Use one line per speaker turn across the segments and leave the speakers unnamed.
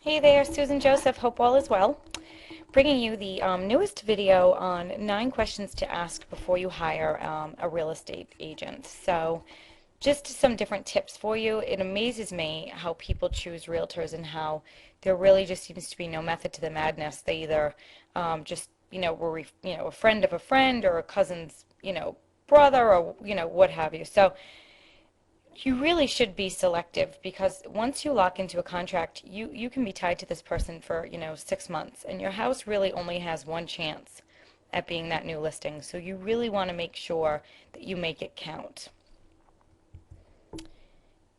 Hey there, Susan Joseph. Hope all is well. Bringing you the newest video on 9 questions to ask before you hire a real estate agent. So, just some different tips for you. It amazes me how people choose realtors and how there really just seems to be no method to the madness. They either just were a friend of a friend or a cousin's brother or what have you. So you really should be selective because once you lock into a contract, you can be tied to this person for, 6 months, and your house really only has one chance at being that new listing. So you really want to make sure that you make it count.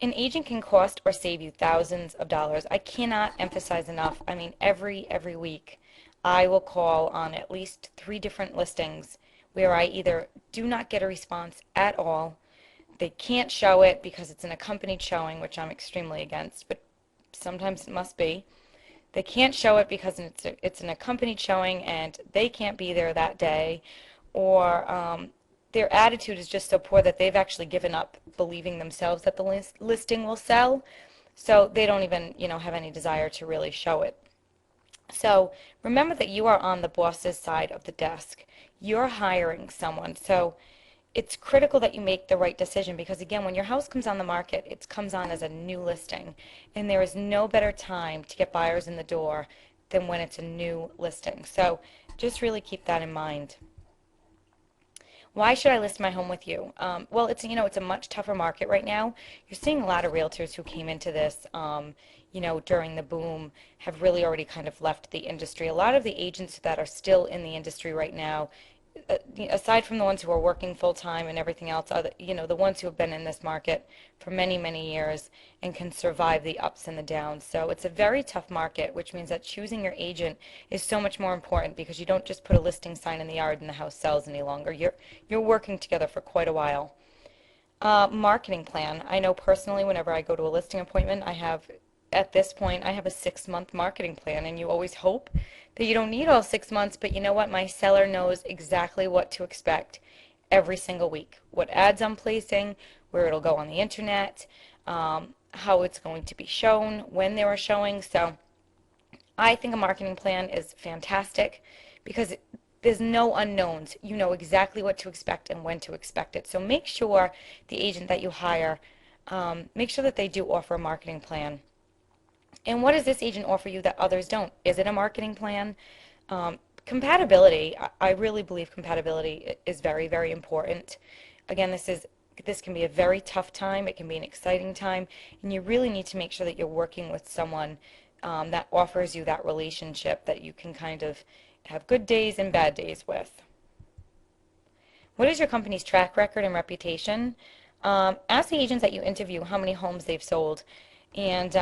An agent can cost or save you thousands of dollars. I cannot emphasize enough. I mean, every week I will call on at least 3 different listings where I either do not get a response at all, they can't show it because it's an accompanied showing, which I'm extremely against, but sometimes it must be. They can't show it because it's an accompanied showing and they can't be there that day, or their attitude is just so poor that they've actually given up believing themselves that the listing will sell, so they don't even, have any desire to really show it. So remember that you are on the boss's side of the desk. You're hiring someone, so it's critical that you make the right decision because, again, when your house comes on the market, it comes on as a new listing, and there is no better time to get buyers in the door than when it's a new listing. So just really keep that in mind. Why should I list my home with you? Well, it's a much tougher market right now. You're seeing a lot of realtors who came into this, during the boom have really already kind of left the industry. A lot of the agents that are still in the industry right now, aside from the ones who are working full time and everything else, are the ones who have been in this market for many years and can survive the ups and the downs. So it's a very tough market, which means that choosing your agent is so much more important because you don't just put a listing sign in the yard and the house sells any longer. You're working together for quite a while. Marketing plan. I know personally, whenever I go to a listing appointment, at this point, I have a 6-month marketing plan, and you always hope that you don't need all 6 months, but you know what? My seller knows exactly what to expect every single week. What ads I'm placing, where it'll go on the internet, how it's going to be shown, when they are showing. So I think a marketing plan is fantastic because there's no unknowns. You know exactly what to expect and when to expect it. So make sure the agent that you hire, make sure that they do offer a marketing plan. And what does this agent offer you that others don't? Is it a marketing plan? Compatibility. I really believe compatibility is very important. Again, this can be a very tough time. It can be an exciting time, and you really need to make sure that you're working with someone that offers you that relationship that you can kind of have good days and bad days with. What is your company's track record and reputation? Ask the agents that you interview how many homes they've sold, and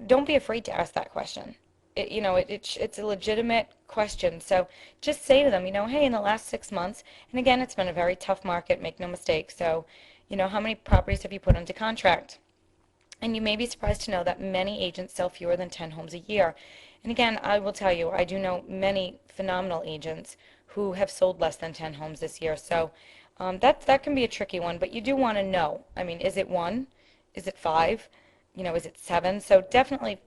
don't be afraid to ask that question. It's a legitimate question. So just say to them, hey, in the last 6 months, and again, it's been a very tough market, make no mistake. So, how many properties have you put under contract? And you may be surprised to know that many agents sell fewer than 10 homes a year. And again, I will tell you, I do know many phenomenal agents who have sold less than 10 homes this year. So that can be a tricky one, but you do want to know. I mean, is it 1? Is it 5? Is it 7? So definitely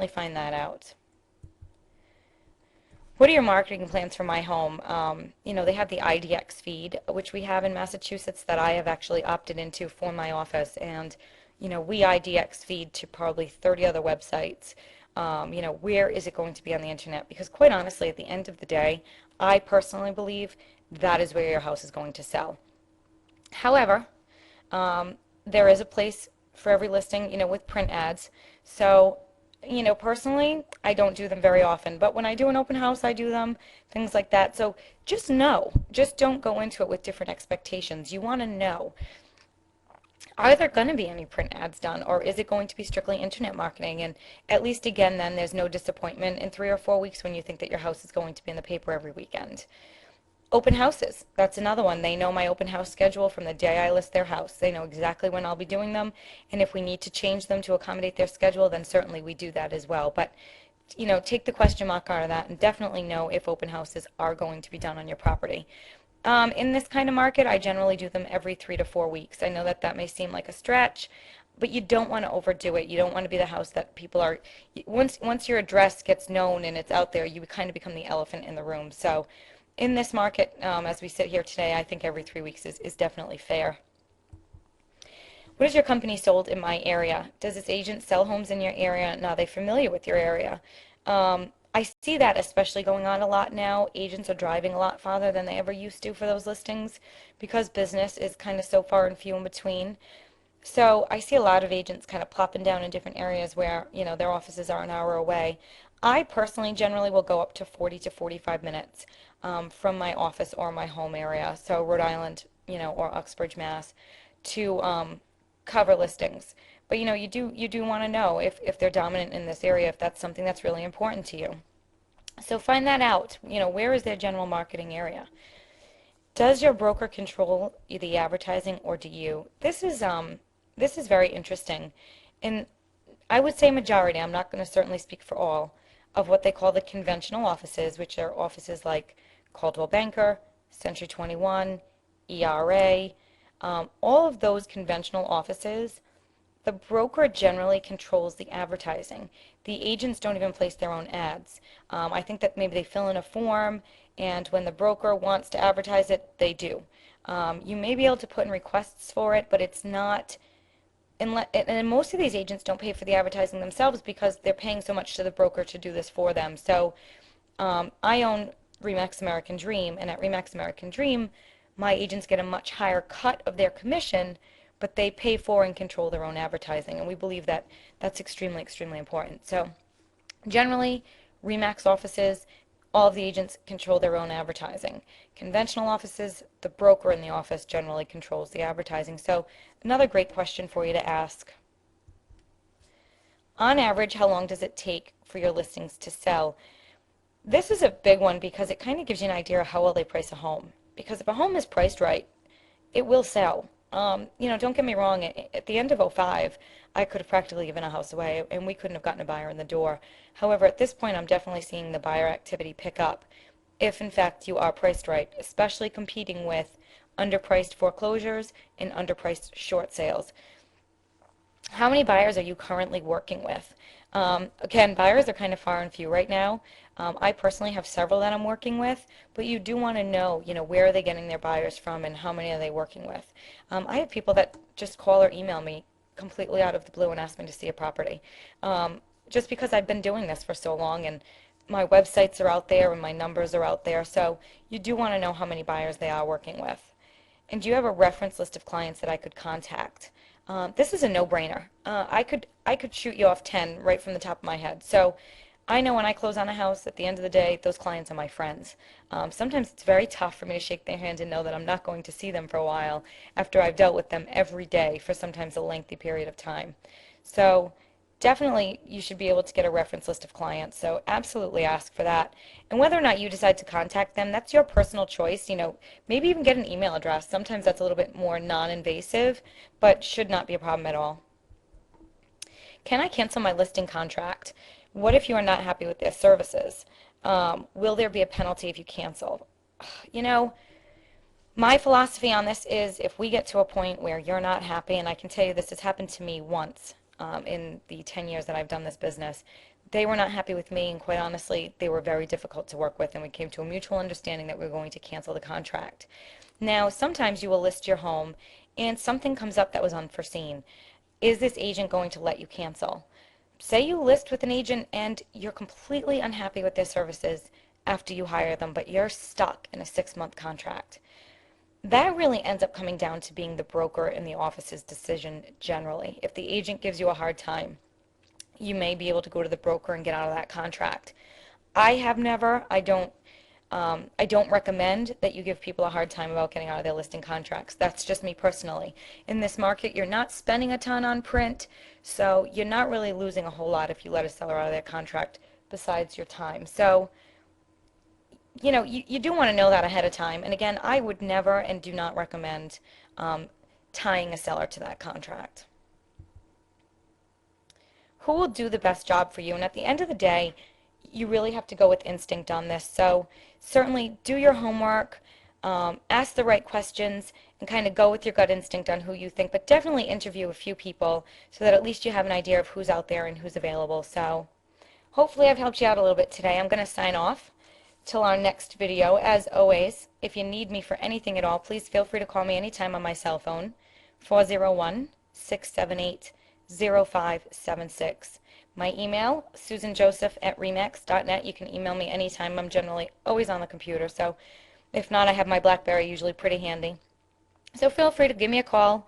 find that out. What are your marketing plans for my home? They have the IDX feed, which we have in Massachusetts that I have actually opted into for my office. And, we IDX feed to probably 30 other websites. Where is it going to be on the internet? Because quite honestly, at the end of the day, I personally believe that is where your house is going to sell. However, there is a place for every listing, with print ads. So, personally, I don't do them very often, but when I do an open house, I do them, things like that. So just don't go into it with different expectations. You want to know, are there going to be any print ads done, or is it going to be strictly internet marketing? And at least, again, then there's no disappointment in 3 or 4 weeks when you think that your house is going to be in the paper every weekend. Open houses, that's another one. They know my open house schedule from the day I list their house. They know exactly when I'll be doing them, and if we need to change them to accommodate their schedule, then certainly we do that as well. But, take the question mark out of that and definitely know if open houses are going to be done on your property. In this kind of market, I generally do them every 3 to 4 weeks. I know that may seem like a stretch, but you don't want to overdo it. You don't want to be the house that people are, once your address gets known and it's out there, you kind of become the elephant in the room. So in this market, as we sit here today, I think every 3 weeks is definitely fair. What is your company sold in my area? Does this agent sell homes in your area? And are they familiar with your area? I see that especially going on a lot now. Agents are driving a lot farther than they ever used to for those listings because business is kind of so far and few in between. So I see a lot of agents kind of plopping down in different areas where, their offices are an hour away. I personally generally will go up to 40 to 45 minutes from my office or my home area, so Rhode Island, or Uxbridge, Mass, to cover listings. But you do want to know if they're dominant in this area, if that's something that's really important to you. So find that out. Where is their general marketing area? Does your broker control the advertising or do you? This is very interesting. And I would say majority, I'm not going to certainly speak for all, of what they call the conventional offices, which are offices like Coldwell Banker, Century 21, ERA, all of those conventional offices, the broker generally controls the advertising. The agents don't even place their own ads. I think that maybe they fill in a form, and when the broker wants to advertise it, they do. You may be able to put in requests for it, but it's not, and most of these agents don't pay for the advertising themselves because they're paying so much to the broker to do this for them. So I own Remax American Dream, and at Remax American Dream, my agents get a much higher cut of their commission, but they pay for and control their own advertising, and we believe that that's extremely, extremely important. So generally, Remax offices, all of the agents control their own advertising. Conventional offices, the broker in the office generally controls the advertising. So another great question for you to ask. On average, how long does it take for your listings to sell? This is a big one because it kind of gives you an idea of how well they price a home. Because if a home is priced right, it will sell. Don't get me wrong, at the end of '05, I could have practically given a house away and we couldn't have gotten a buyer in the door. However, at this point, I'm definitely seeing the buyer activity pick up if, in fact, you are priced right, especially competing with underpriced foreclosures and underpriced short sales. How many buyers are you currently working with? Again, buyers are kind of far and few right now. I personally have several that I'm working with, but you do want to know, where are they getting their buyers from and how many are they working with. I have people that just call or email me completely out of the blue and ask me to see a property. Just because I've been doing this for so long and my websites are out there and my numbers are out there, so you do want to know how many buyers they are working with. And do you have a reference list of clients that I could contact? This is a no-brainer. I could shoot you off 10 right from the top of my head. So I know when I close on a house, at the end of the day, those clients are my friends. Sometimes it's very tough for me to shake their hand and know that I'm not going to see them for a while after I've dealt with them every day for sometimes a lengthy period of time. So definitely you should be able to get a reference list of clients. So absolutely ask for that. And whether or not you decide to contact them, that's your personal choice. Maybe even get an email address. Sometimes that's a little bit more non-invasive, but should not be a problem at all. Can I cancel my listing contract? What if you are not happy with their services? Will there be a penalty if you cancel? You know, my philosophy on this is if we get to a point where you're not happy, and I can tell you this has happened to me once in the 10 years that I've done this business, they were not happy with me, and quite honestly, they were very difficult to work with, and we came to a mutual understanding that we were going to cancel the contract. Now, sometimes you will list your home, and something comes up that was unforeseen. Is this agent going to let you cancel? Say you list with an agent and you're completely unhappy with their services after you hire them, but you're stuck in a 6-month contract. That really ends up coming down to being the broker in the office's decision generally. If the agent gives you a hard time, you may be able to go to the broker and get out of that contract. I have never, I don't recommend that you give people a hard time about getting out of their listing contracts. That's just me personally. In this market, you're not spending a ton on print, so you're not really losing a whole lot if you let a seller out of their contract besides your time. So, you do want to know that ahead of time. And again, I would never and do not recommend tying a seller to that contract. Who will do the best job for you? And at the end of the day, you really have to go with instinct on this. So certainly do your homework, ask the right questions, and kind of go with your gut instinct on who you think, but definitely interview a few people so that at least you have an idea of who's out there and who's available. So hopefully I've helped you out a little bit today. I'm going to sign off till our next video. As always, if you need me for anything at all, please feel free to call me anytime on my cell phone, 401-678-0576. My email, susanjoseph@remax.net. You can email me anytime. I'm generally always on the computer, so if not, I have my BlackBerry usually pretty handy. So feel free to give me a call,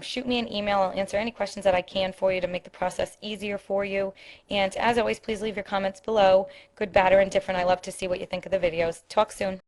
shoot me an email. I'll answer any questions that I can for you to make the process easier for you. And as always, please leave your comments below, good, bad, or indifferent. I love to see what you think of the videos. Talk soon.